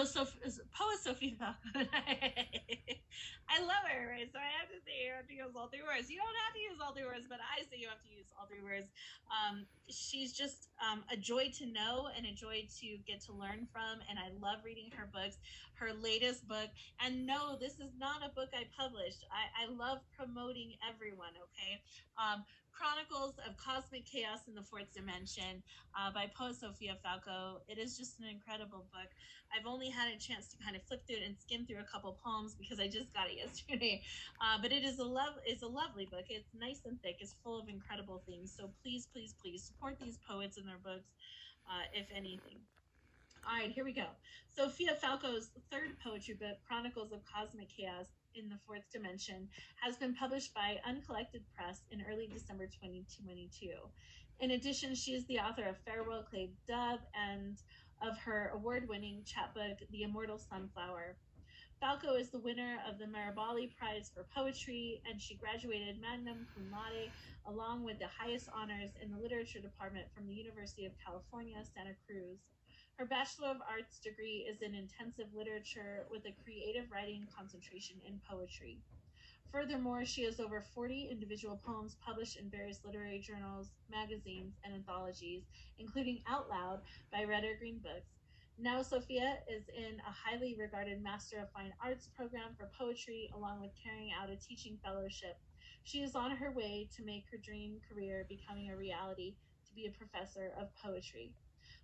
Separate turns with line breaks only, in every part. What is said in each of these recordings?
Poet Sophia Falcone. I love her, right? So I have to say you have to use all three words. You don't have to use all three words, but I say you have to use all three words. She's just a joy to know and a joy to get to learn from, and I love reading her books. Her latest book, and no, this is not a book I published. I love promoting everyone, okay? Chronicles of Cosmic Chaos in the Fourth Dimension by poet Sophia Falco. It is just an incredible book. I've only had a chance to kind of flip through it and skim through a couple poems because I just got it yesterday. But it's a lovely book. It's nice and thick. It's full of incredible things. So please, please, please support these poets and their books, if anything. All right, here we go. Sophia Falco's third poetry book, Chronicles of Cosmic Chaos in the Fourth Dimension, has been published by Uncollected Press in early December 2022. In addition, she is the author of Farewell Clay Dove and of her award-winning chapbook, The Immortal Sunflower. Falco is the winner of the Marabali Prize for Poetry, and she graduated magna cum laude along with the highest honors in the literature department from the University of California, Santa Cruz. Her Bachelor of Arts degree is in intensive literature with a creative writing concentration in poetry. Furthermore, she has over 40 individual poems published in various literary journals, magazines, and anthologies, including Out Loud by Red Green Books. Now Sophia is in a highly regarded Master of Fine Arts program for poetry, along with carrying out a teaching fellowship. She is on her way to make her dream career becoming a reality, to be a professor of poetry.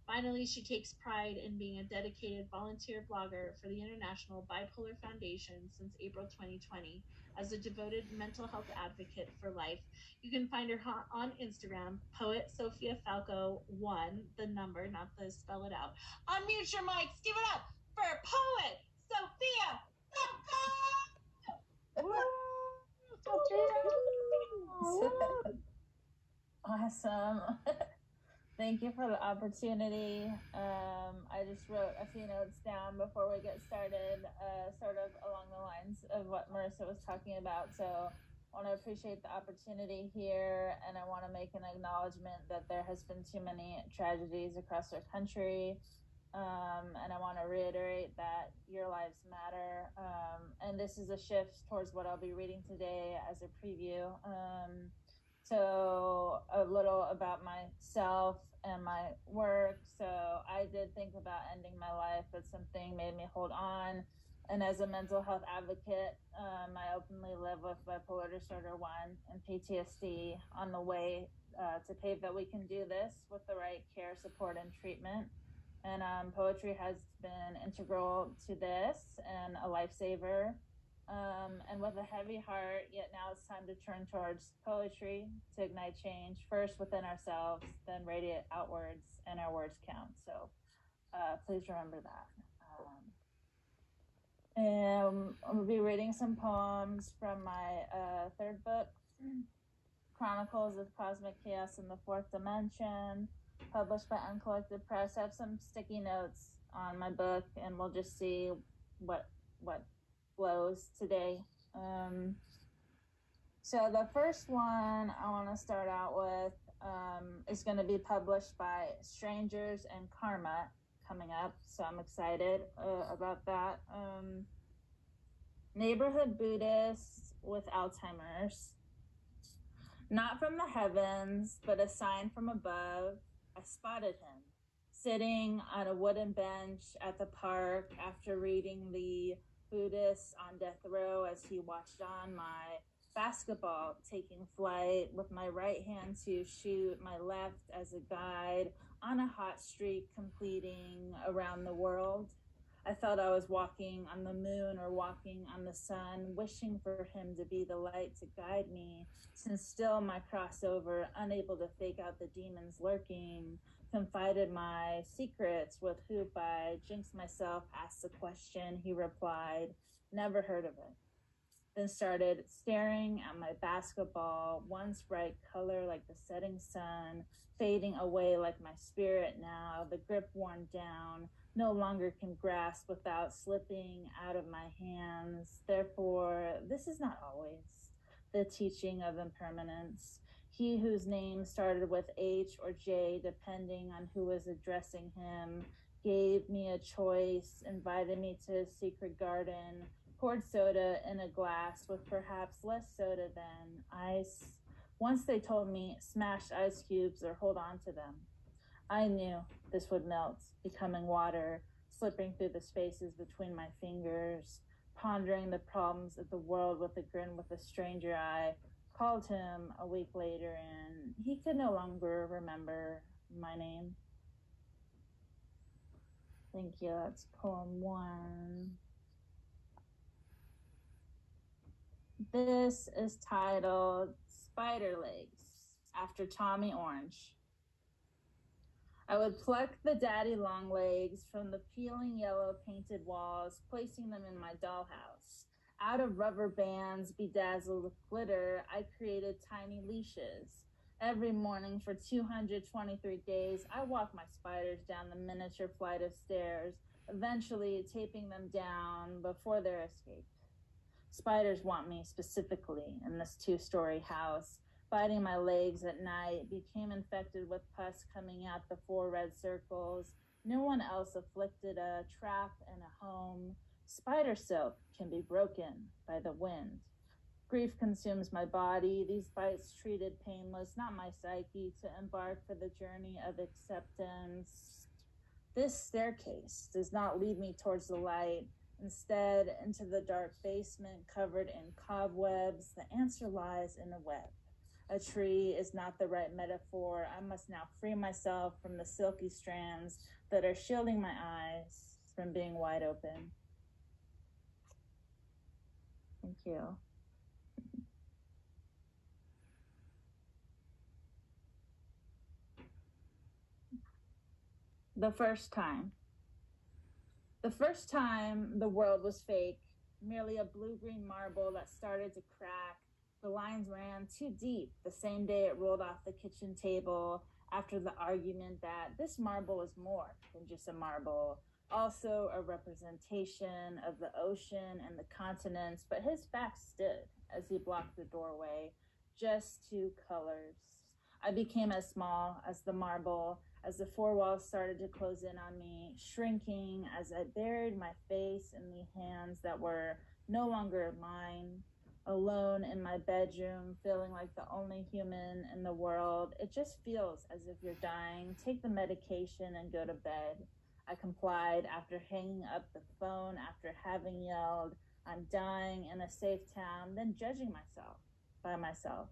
Finally, she takes pride in being a dedicated volunteer blogger for the International Bipolar Foundation since April 2020 as a devoted mental health advocate for life. You can find her on Instagram, Poet Sophia Falco 1, the number, not the spell it out. Unmute your mics, give it up for Poet Sophia
Falco! Awesome. Thank you for the opportunity. I just wrote a few notes down before we get started, sort of along the lines of what Marissa was talking about. So I want to appreciate the opportunity here, and I want to make an acknowledgement that there has been too many tragedies across our country. And I want to reiterate that your lives matter. And this is a shift towards what I'll be reading today as a preview. So a little about myself and my work. So I did think about ending my life, but something made me hold on. And as a mental health advocate, I openly live with bipolar disorder 1 and PTSD on the way to pave that we can do this with the right care, support, and treatment. And poetry has been integral to this and a lifesaver. And with a heavy heart, yet now it's time to turn towards poetry to ignite change, first within ourselves, then radiate outwards, and our words count. So please remember that. And I'll be reading some poems from my third book, Chronicles of Cosmic Chaos in the Fourth Dimension, published by Uncollected Press. I have some sticky notes on my book, and we'll just see what flows today. So the first one I want to start out with is going to be published by Strangers and Karma coming up. So I'm excited about that. Neighborhood Buddhist with Alzheimer's. Not from the heavens, but a sign from above, I spotted him sitting on a wooden bench at the park after reading the Buddhist on death row as he watched on my basketball taking flight with my right hand to shoot, my left as a guide on a hot streak completing around the world. I felt I was walking on the moon or walking on the sun, wishing for him to be the light to guide me, since still my crossover, unable to fake out the demons lurking, confided my secrets with Hoop. I jinxed myself, asked a question, he replied, never heard of it. Then started staring at my basketball, once bright color like the setting sun, fading away like my spirit now, the grip worn down, no longer can grasp without slipping out of my hands. Therefore, this is not always the teaching of impermanence. He whose name started with H or J, depending on who was addressing him, gave me a choice, invited me to his secret garden, poured soda in a glass with perhaps less soda than ice. Once they told me, smash ice cubes or hold on to them. I knew this would melt, becoming water, slipping through the spaces between my fingers, pondering the problems of the world with a grin with a stranger I called him a week later, and he could no longer remember my name. Thank you. That's poem 1. This is titled Spider Legs, after Tommy Orange. I would pluck the daddy long legs from the peeling yellow painted walls, placing them in my dollhouse. Out of rubber bands bedazzled with glitter, I created tiny leashes. Every morning for 223 days, I walked my spiders down the miniature flight of stairs, eventually taping them down before their escape. Spiders want me specifically in this 2-story house. Biting my legs at night, became infected with pus coming out the 4 red circles. No one else afflicted a trap and a home. Spider silk can be broken by the wind. Grief consumes my body, these bites treated painless, not my psyche, to embark for the journey of acceptance. This staircase does not lead me towards the light. Instead, into the dark basement covered in cobwebs, the answer lies in a web. A tree is not the right metaphor. I must now free myself from the silky strands that are shielding my eyes from being wide open. Thank you. The first time. The first time the world was fake, merely a blue-green marble that started to crack. The lines ran too deep the same day it rolled off the kitchen table after the argument that this marble is more than just a marble, also a representation of the ocean and the continents, but his back stood as he blocked the doorway, just 2 colors. I became as small as the marble, as the 4 walls started to close in on me, shrinking as I buried my face in the hands that were no longer mine. Alone in my bedroom, feeling like the only human in the world. It just feels as if you're dying. Take the medication and go to bed. I complied after hanging up the phone, after having yelled, I'm dying in a safe town, then judging myself by myself,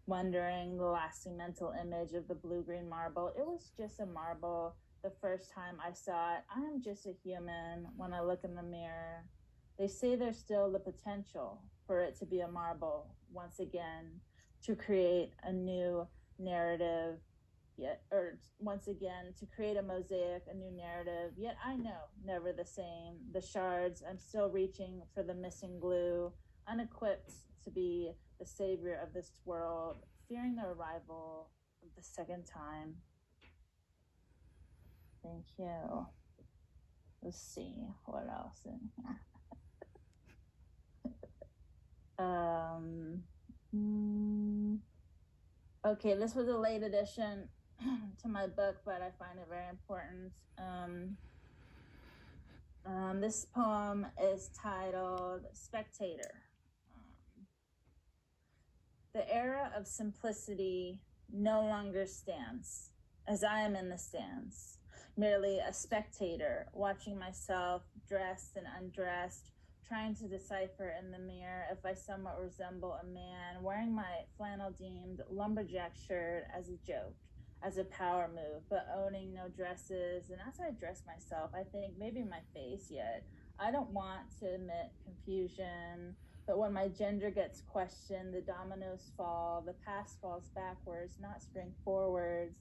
wondering the lasting mental image of the blue-green marble. It was just a marble. The first time I saw it, I am just a human when I look in the mirror. They say there's still the potential for it to be a marble once again, to create a new narrative, once again, to create a mosaic, a new narrative. Yet I know, never the same. The shards, I'm still reaching for the missing glue, unequipped to be the savior of this world, fearing the arrival of the second time. Thank you. Let's see what else in here. Okay, this was a late addition to my book, but I find it very important. This poem is titled Spectator. The era of simplicity no longer stands, as I am in the stands, merely a spectator, watching myself dressed and undressed, trying to decipher in the mirror if I somewhat resemble a man, wearing my flannel-deemed lumberjack shirt as a joke, as a power move, but owning no dresses. And as I dress myself, I think maybe my face yet. I don't want to admit confusion, but when my gender gets questioned, the dominoes fall, the past falls backwards, not spring forwards,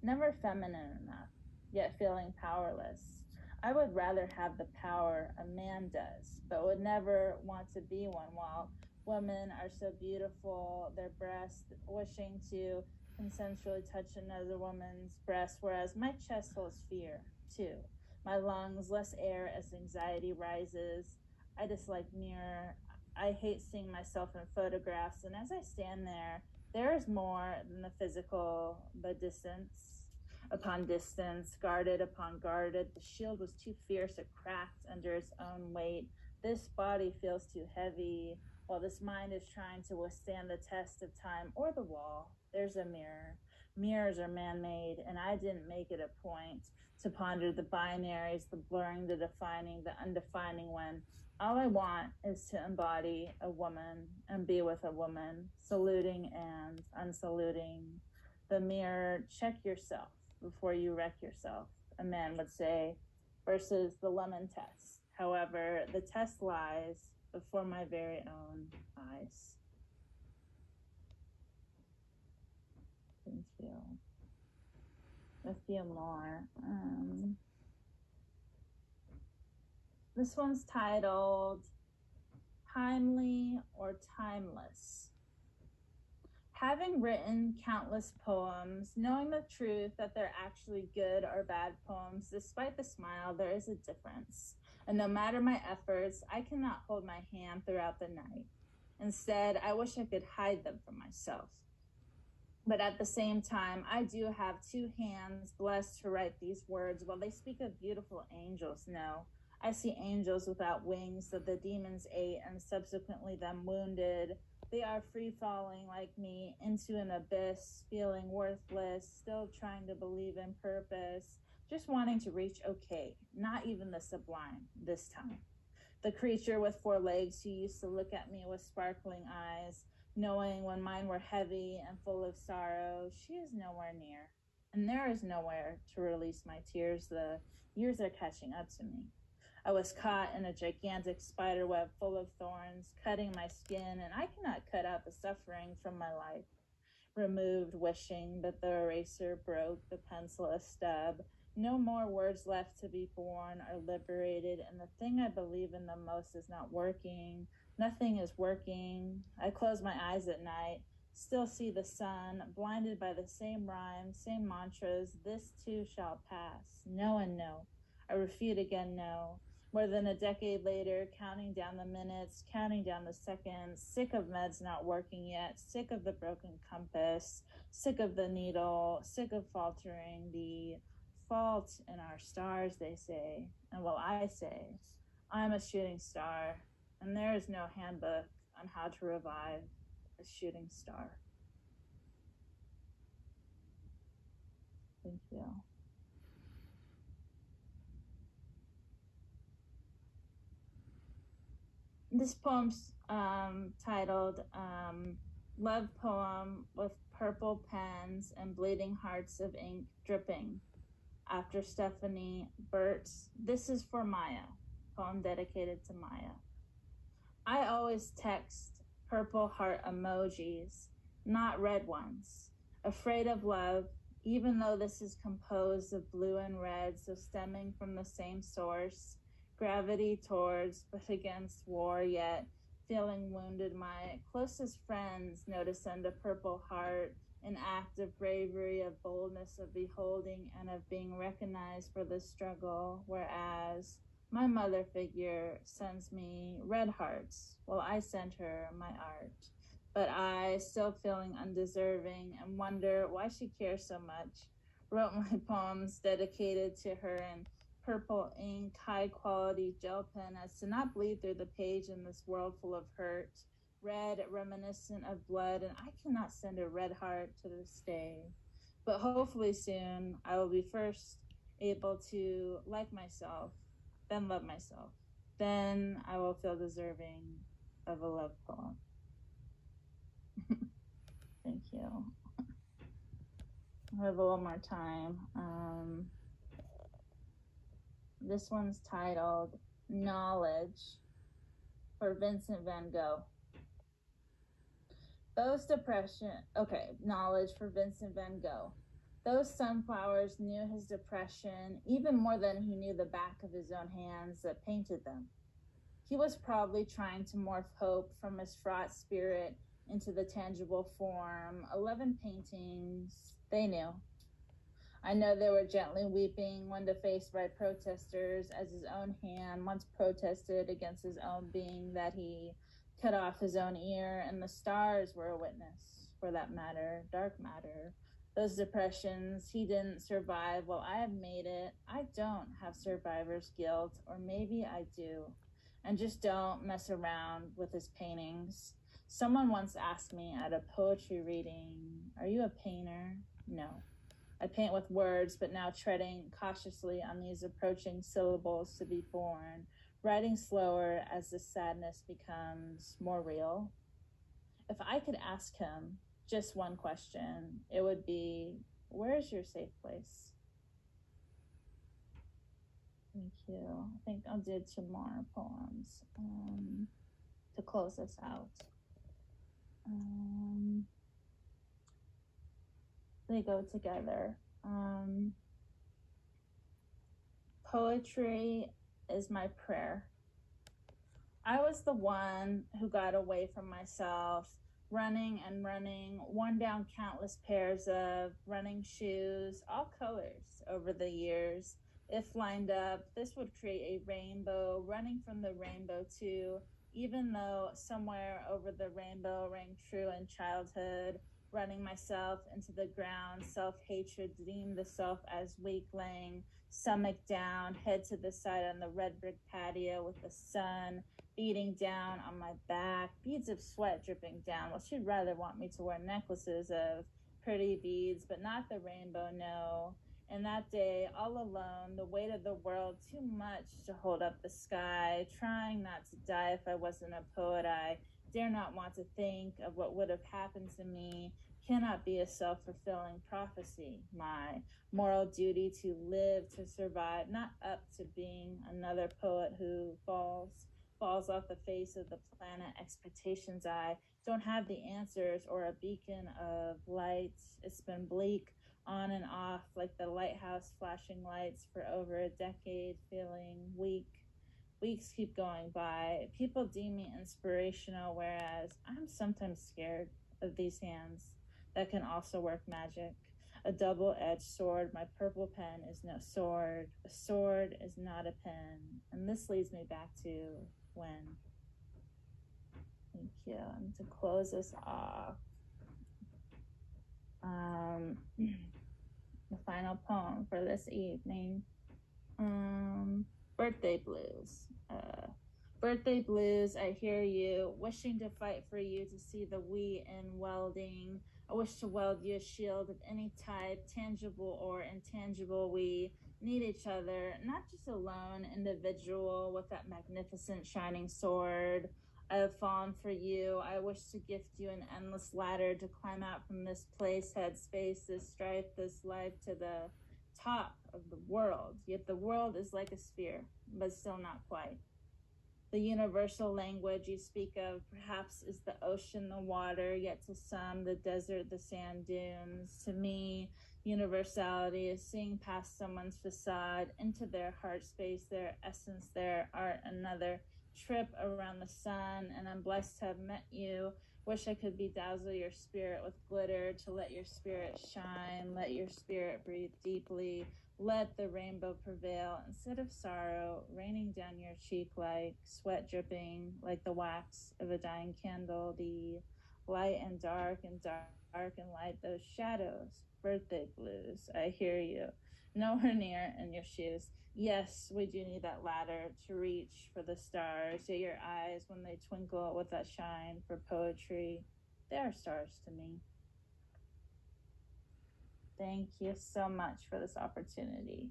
never feminine enough, yet feeling powerless. I would rather have the power a man does, but would never want to be one, while women are so beautiful, their breasts wishing to consensually touch another woman's breast, whereas my chest holds fear, too. My lungs, less air as anxiety rises. I dislike mirror. I hate seeing myself in photographs, and as I stand there, there is more than the physical, the distance. upon distance, guarded upon guarded. The shield was too fierce, it cracked under its own weight. This body feels too heavy, while this mind is trying to withstand the test of time or the wall. There's a mirror. Mirrors are man-made, and I didn't make it a point to ponder the binaries, the blurring, the defining, the undefining, when all I want is to embody a woman and be with a woman, saluting and unsaluting. The mirror, check yourself before you wreck yourself, a man would say, versus the lemon test. However, the test lies before my very own eyes. Thank you. A few more. This one's titled Timely or Timeless. Having written countless poems, knowing the truth that they're actually good or bad poems, despite the smile, there is a difference. And no matter my efforts, I cannot hold my hand throughout the night. Instead, I wish I could hide them from myself. But at the same time, I do have two hands blessed to write these words. While they speak of beautiful angels, no, I see angels without wings that the demons ate and subsequently them wounded. They are free falling like me into an abyss, feeling worthless, still trying to believe in purpose, just wanting to reach okay, not even the sublime this time. The creature with 4 legs who used to look at me with sparkling eyes, knowing when mine were heavy and full of sorrow, she is nowhere near, and there is nowhere to release my tears. The years are catching up to me. I was caught in a gigantic spider web full of thorns, cutting my skin, and I cannot cut out the suffering from my life. Removed, wishing, but the eraser broke, the pencil a stub. No more words left to be born or liberated, and the thing I believe in the most is not working. Nothing is working. I close my eyes at night, still see the sun, blinded by the same rhymes, same mantras. This too shall pass. No and no. I refute again, no. More than a decade later, counting down the minutes, counting down the seconds, sick of meds not working yet, sick of the broken compass, sick of the needle, sick of faltering, the fault in our stars, they say. And well, I say, I'm a shooting star, and there is no handbook on how to revive a shooting star. Thank you. This poem's titled Love Poem with Purple Pens and Bleeding Hearts of Ink Dripping, after Stephanie Burt's This is for Maya, poem dedicated to Maya. I always text purple heart emojis, not red ones, afraid of love, even though this is composed of blue and red, so stemming from the same source, gravity towards but against war, yet feeling wounded. My closest friends know to send a purple heart, an act of bravery, of boldness, of beholding, and of being recognized for the struggle, whereas my mother figure sends me red hearts while I send her my art. But I, still feeling undeserving and wonder why she cares so much, wrote my poems dedicated to her in purple ink, high quality gel pen, as to not bleed through the page in this world full of hurt, red reminiscent of blood, and I cannot send a red heart to this day. But hopefully soon I will be first able to like myself, then love myself. Then I will feel deserving of a love poem. Thank you. I have a little more time. This one's titled Knowledge for Vincent van Gogh. Knowledge for Vincent van Gogh. Those sunflowers knew his depression even more than he knew the back of his own hands that painted them. He was probably trying to morph hope from his fraught spirit into the tangible form. 11 paintings, they knew. I know they were gently weeping when defaced by protesters, as his own hand once protested against his own being that he cut off his own ear, and the stars were a witness, for that matter, dark matter, those depressions. He didn't survive. Well, I have made it. I don't have survivor's guilt, or maybe I do. And just don't mess around with his paintings. Someone once asked me at a poetry reading, "Are you a painter?" No. I paint with words, but now treading cautiously on these approaching syllables to be born, writing slower as the sadness becomes more real. If I could ask him just one question, it would be, where's your safe place? Thank you. I think I'll do 2 more poems to close this out. They go together. Poetry is my prayer. I was the one who got away from myself, running and running, worn down countless pairs of running shoes, all colors over the years. If lined up, this would create a rainbow, running from the rainbow too, even though somewhere over the rainbow rang true in childhood, running myself into the ground, self-hatred deemed the self as weak, laying stomach down, head to the side on the red brick patio with the sun beating down on my back, beads of sweat dripping down. Well, she'd rather want me to wear necklaces of pretty beads, but not the rainbow, no. And that day, all alone, the weight of the world too much to hold up the sky, trying not to die if I wasn't a poet. I dare not want to think of what would have happened to me. Cannot be a self-fulfilling prophecy. My moral duty to live, to survive, not up to being another poet who falls off the face of the planet. Expectations, I don't have the answers or a beacon of light. It's been bleak on and off like the lighthouse flashing lights for over a decade, feeling weak. Weeks keep going by. People deem me inspirational, whereas I'm sometimes scared of these hands that can also work magic. A double-edged sword. My purple pen is no sword. A sword is not a pen. And this leads me back to when. Thank you. And to close this off, the final poem for this evening, birthday blues. Birthday blues, I hear you, wishing to fight for you to see the we in welding. I wish to weld you a shield of any type, tangible or intangible. We need each other, not just a lone individual with that magnificent shining sword. I have fallen for you. I wish to gift you an endless ladder to climb out from this place, headspace, this strife, this life to the top of the world. Yet the world is like a sphere, but still not quite. The universal language you speak of perhaps is the ocean, the water, yet to some, the desert, the sand dunes. To me, universality is seeing past someone's facade into their heart space, their essence, their art, another trip around the sun. And I'm blessed to have met you. Wish I could bedazzle your spirit with glitter, to let your spirit shine, let your spirit breathe deeply. Let the rainbow prevail instead of sorrow, raining down your cheek like sweat dripping like the wax of a dying candle. The light and dark and dark and light, those shadows, birthday blues. I hear you. Nowhere near in your shoes. Yes, we do need that ladder to reach for the stars. Yet your eyes, when they twinkle with that shine for poetry, they are stars to me. Thank you so much for this opportunity.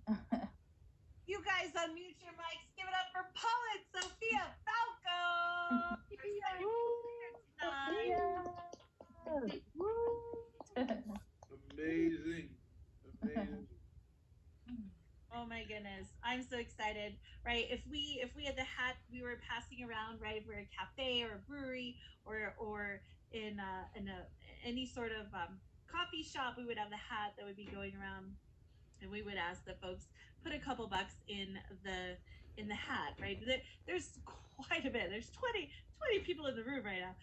You guys unmute your mics. Give it up for poet Sophia Falco.
Amazing.
Oh my goodness, I'm so excited, right? If we had the hat we were passing around, right? If we're a cafe or a brewery or in any sort of coffee shop, we would have the hat that would be going around, and we would ask the folks put a couple bucks in the hat, right? There's quite a bit. There's 20 people in the room right now.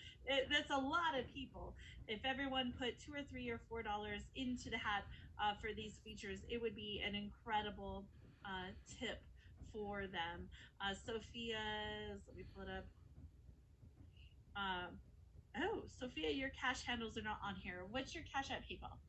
That's a lot of people. If everyone put $2 or $3 or $4 into the hat for these features, it would be an incredible tip for them. Sophia's, let me pull it up. Oh, Sophia, your cash handles are not on here. What's your Cash App, PayPal?